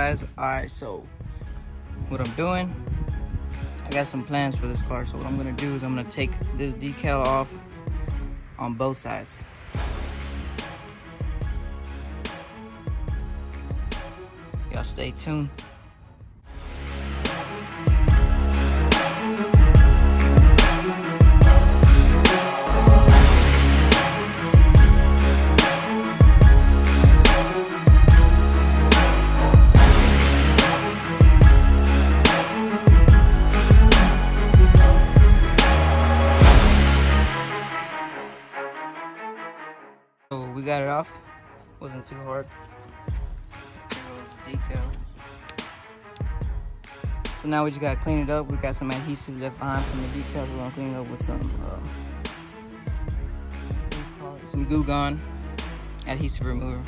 guys? Alright, so what I'm doing, I got some plans for this car. So what I'm gonna do is I'm gonna take this decal off on both sides. Y'all stay tuned. So we got it off. Wasn't too hard. Decal. So now we just gotta clean it up. We got some adhesive left behind from the decals. We're gonna clean it up with some Goo Gone adhesive remover.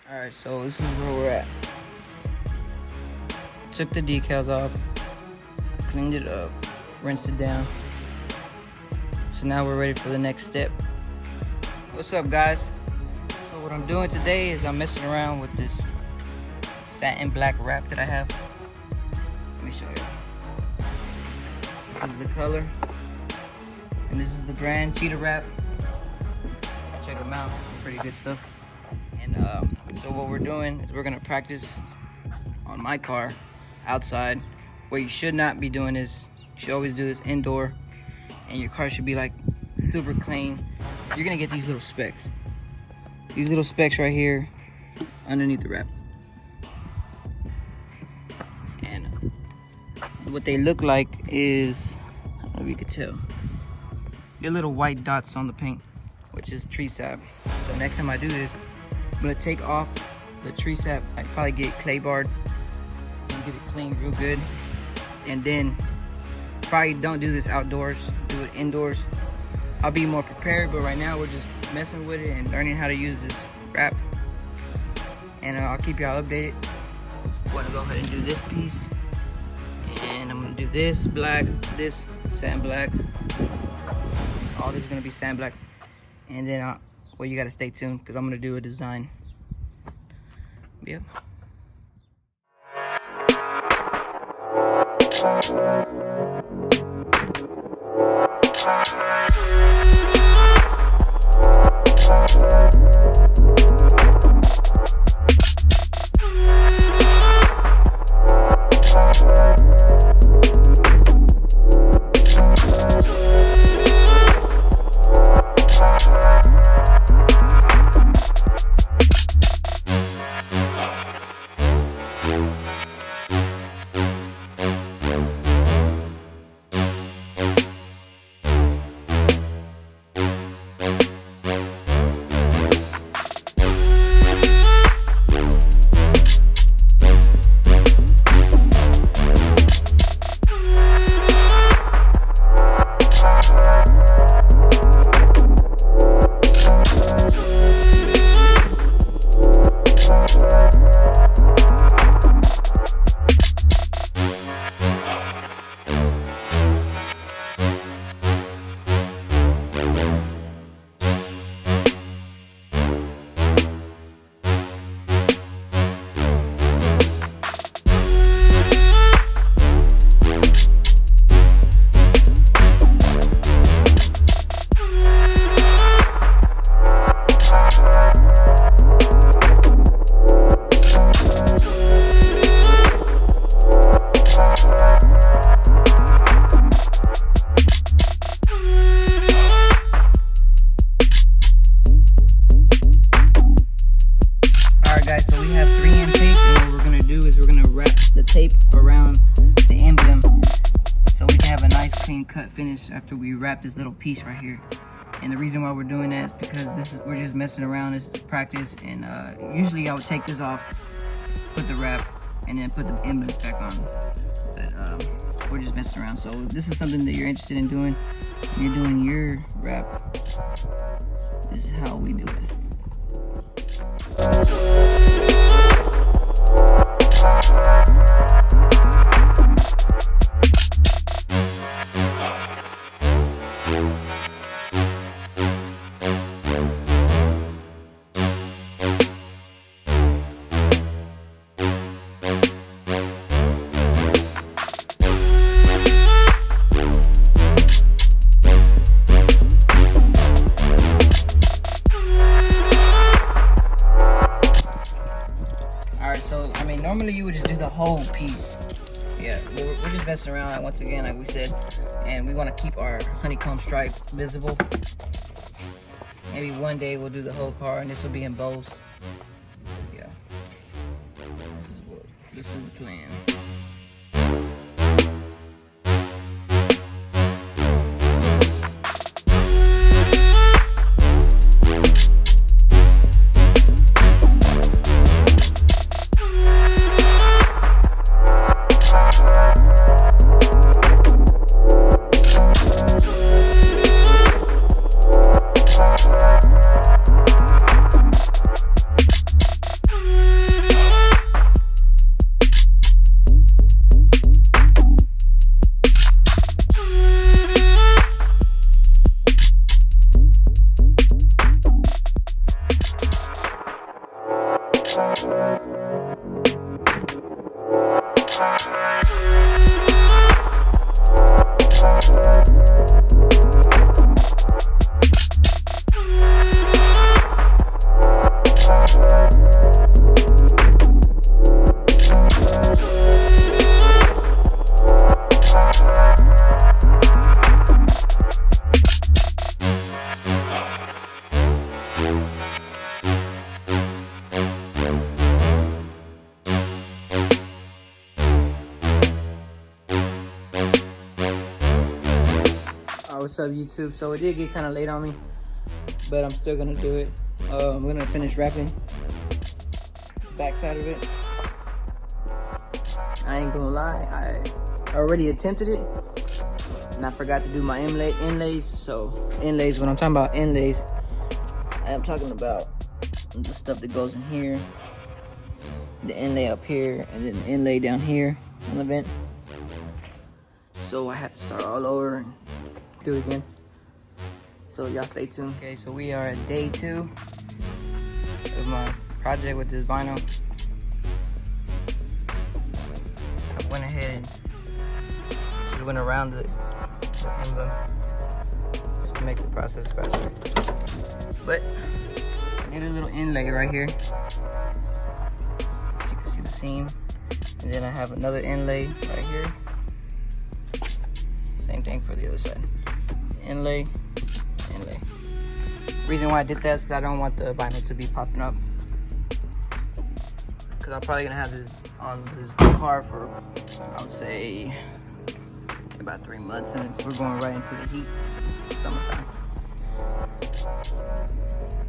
Alright, so this is where we're at. Took the decals off, cleaned it up, rinsed it down. So now we're ready for the next step. What's up, guys? So what I'm doing today is I'm messing around with this satin black wrap that I have. Let me show you. This is the color, and this is the brand, Cheetah Wrap. Check them out, some pretty good stuff. And so what we're doing is we're gonna practice on my car outside. What you should not be doing is, you should always do this indoor, and your car should be like super clean. You're gonna get these little specks. These little specks right here underneath the wrap. And what they look like is, I don't know if you could tell, they're little white dots on the paint, which is tree sap. So next time I do this, I'm gonna take off the tree sap. I'd probably get clay barred and get it cleaned real good. And then probably don't do this outdoors, do it indoors. I'll be more prepared, but right now we're just messing with it and learning how to use this wrap. And I'll keep y'all updated. I'm gonna go ahead and do this piece. And I'm gonna do this black, this satin black. All this is gonna be satin black. And then well, you gotta stay tuned because I'm gonna do a design. Yep. Guys, so we have 3M tape, and what we're gonna do is we're gonna wrap the tape around the emblem so we can have a nice clean cut finish after we wrap this little piece right here. And the reason why we're doing that is because we're just messing around. This is practice, and usually I would take this off, put the wrap, and then put the emblems back on. But we're just messing around. So this is something that you're interested in doing. When you're doing your wrap, this is how we do it. So, I mean, normally you would just do the whole piece. Yeah, we're just messing around, like, once again, like we said. And we want to keep our honeycomb stripe visible. Maybe one day we'll do the whole car, and this will be in bows. Yeah. This is the plan. What's up, YouTube? So it did get kind of late on me, but I'm still gonna do it. I'm gonna finish wrapping the back side of it. I ain't gonna lie, I already attempted it, and I forgot to do my inlays. So inlays, when I'm talking about inlays, I am talking about the stuff that goes in here, the inlay up here, and then the inlay down here on the vent. So I have to start all over and do it again. So y'all stay tuned. Okay, so we are at day 2 of my project with this vinyl. I went ahead and just went around the emblem just to make the process faster. But I did a little inlay right here, so you can see the seam, and then I have another inlay right here. Same thing for the other side. Inlay, inlay. Reason why I did that is because I don't want the vinyl to be popping up. Because I'm probably gonna have this on this car for, I would say, about 3 months, and we're going right into the heat, so summertime.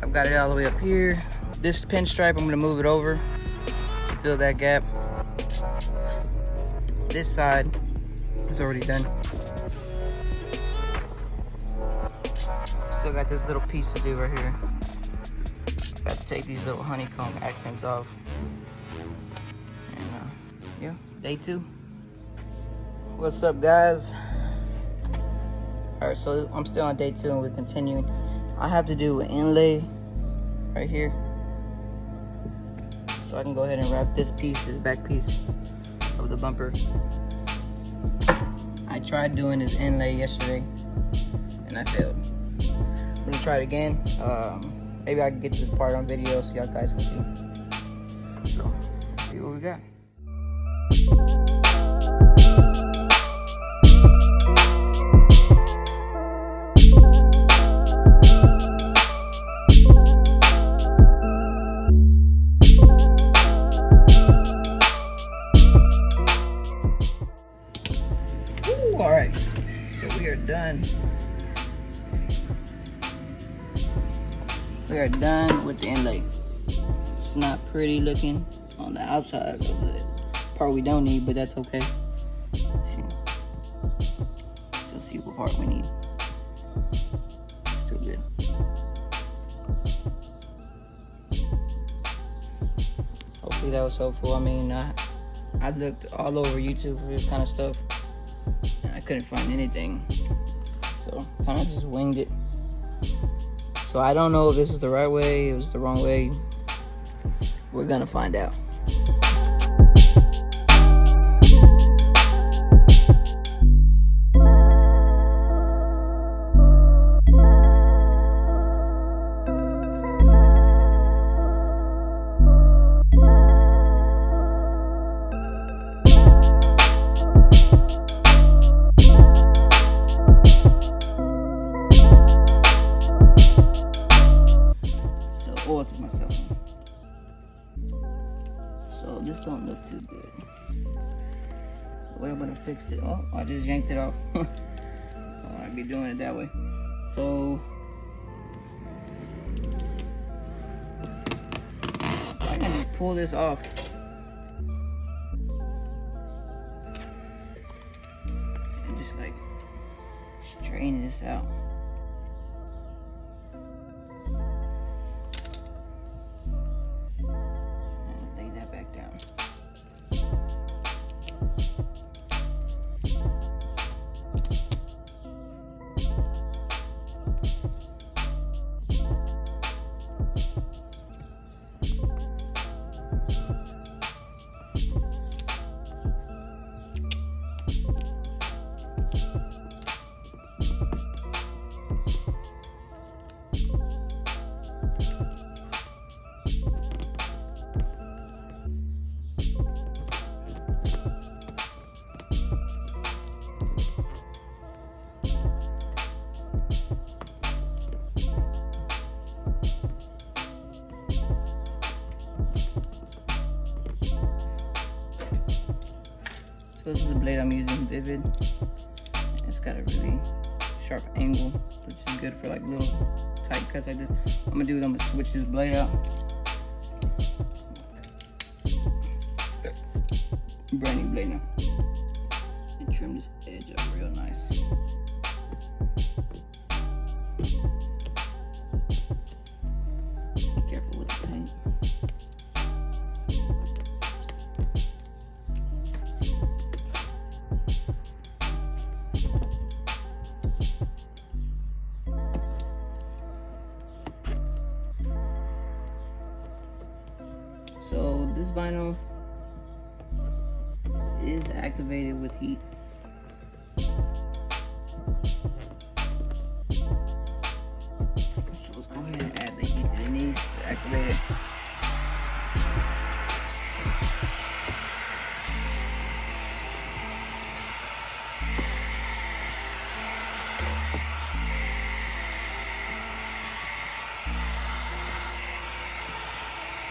I've got it all the way up here. This pinstripe, I'm gonna move it over to fill that gap. This side is already done. Still got this little piece to do right here. Got to take these little honeycomb accents off. And yeah, day 2. What's up, guys? All right, so I'm still on day 2 and we're continuing. I have to do an inlay right here, so I can go ahead and wrap this piece, this back piece of the bumper. I tried doing this inlay yesterday and I failed. I'm gonna try it again. Maybe I can get this part on video so y'all guys can see. So, let's see what we got. Ooh, all right, so we are done. We are done with the inlay. It's not pretty looking on the outside of the part we don't need, but that's okay. Still see what part we need. Still good. hopefully that was helpful. I mean, I looked all over YouTube for this kind of stuff, and I couldn't find anything. So kind of just winged it. So I don't know if this is the right way, it was the wrong way. We're gonna find out. Oh, this is my cell phone. So this don't look too good. The way I'm gonna fix it. Oh, I just yanked it off. So I'd be doing it that way. So I can just pull this off. And just like straighten this out. So this is the blade I'm using, Vivid. It's got a really sharp angle, which is good for like little tight cuts like this. What I'm gonna do is I'm gonna switch this blade out. Brand new blade now. And trim this edge up real nice. Just be careful with the paint. So this vinyl is activated with heat. So let's go ahead and add the heat that it needs to activate it.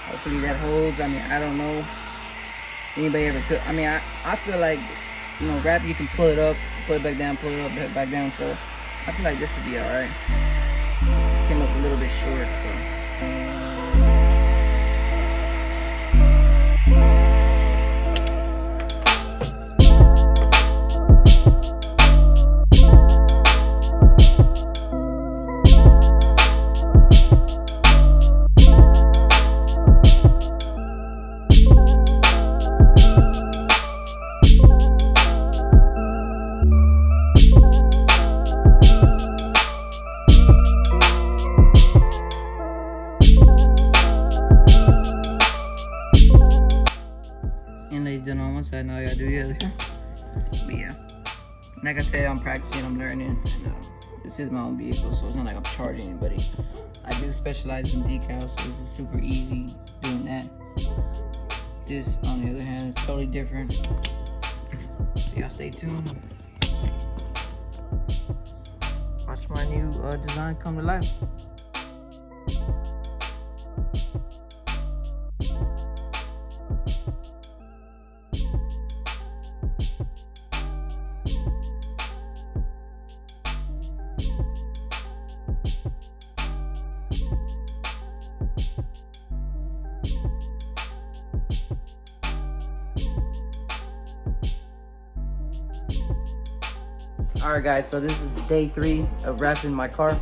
Hopefully that holds. I mean, I don't know. Anybody ever could? I mean, I feel like, you know, wrap, you can pull it up, put it back down, pull it up, put it back down. So I feel like this would be all right. Came up a little bit short, so. Inlay's done on one side, now I gotta do the other. But yeah, like I said, I'm practicing, I'm learning. And, this is my own vehicle, so it's not like I'm charging anybody. I do specialize in decals, so this is super easy doing that. This, on the other hand, is totally different. So y'all stay tuned. Watch my new design come to life. Alright guys, so this is day 3 of wrapping my car,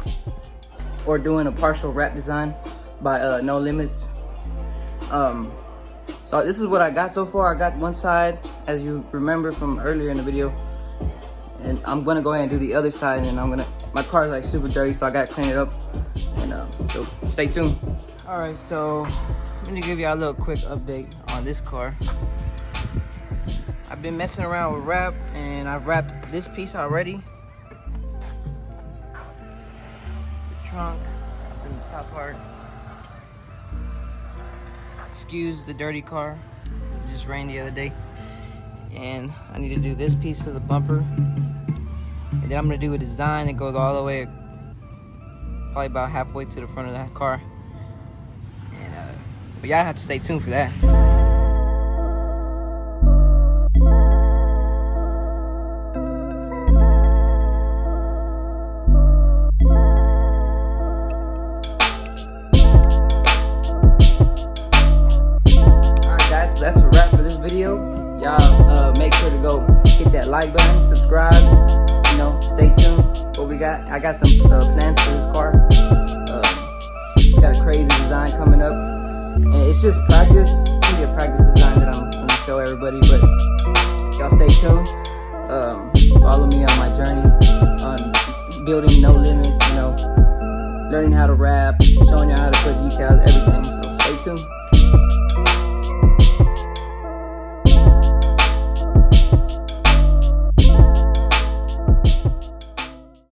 or doing a partial wrap design by No Limits. So So this is what I got so far. I got one side, as you remember from earlier in the video, and I'm gonna go ahead and do the other side, and my car is like super dirty, so I gotta clean it up, and so stay tuned. All right, so I'm gonna give y'all a little quick update on this car. I've been messing around with wrap, and I've wrapped this piece already. The trunk and the top part. Excuse the dirty car. It just rained the other day. And I need to do this piece of the bumper. And then I'm gonna do a design that goes all the way, probably about halfway to the front of that car. And but y'all have to stay tuned for that. That's a wrap for this video. Y'all make sure to go hit that like button, subscribe, you know, stay tuned. What we got, I got some plans for this car. We got a crazy design coming up, and it's just practice. It's gonna be a practice design that I'm gonna show everybody, but y'all stay tuned. Follow me on my journey on building no limits, you know, learning how to wrap, showing y'all how to put decals, everything, so stay tuned.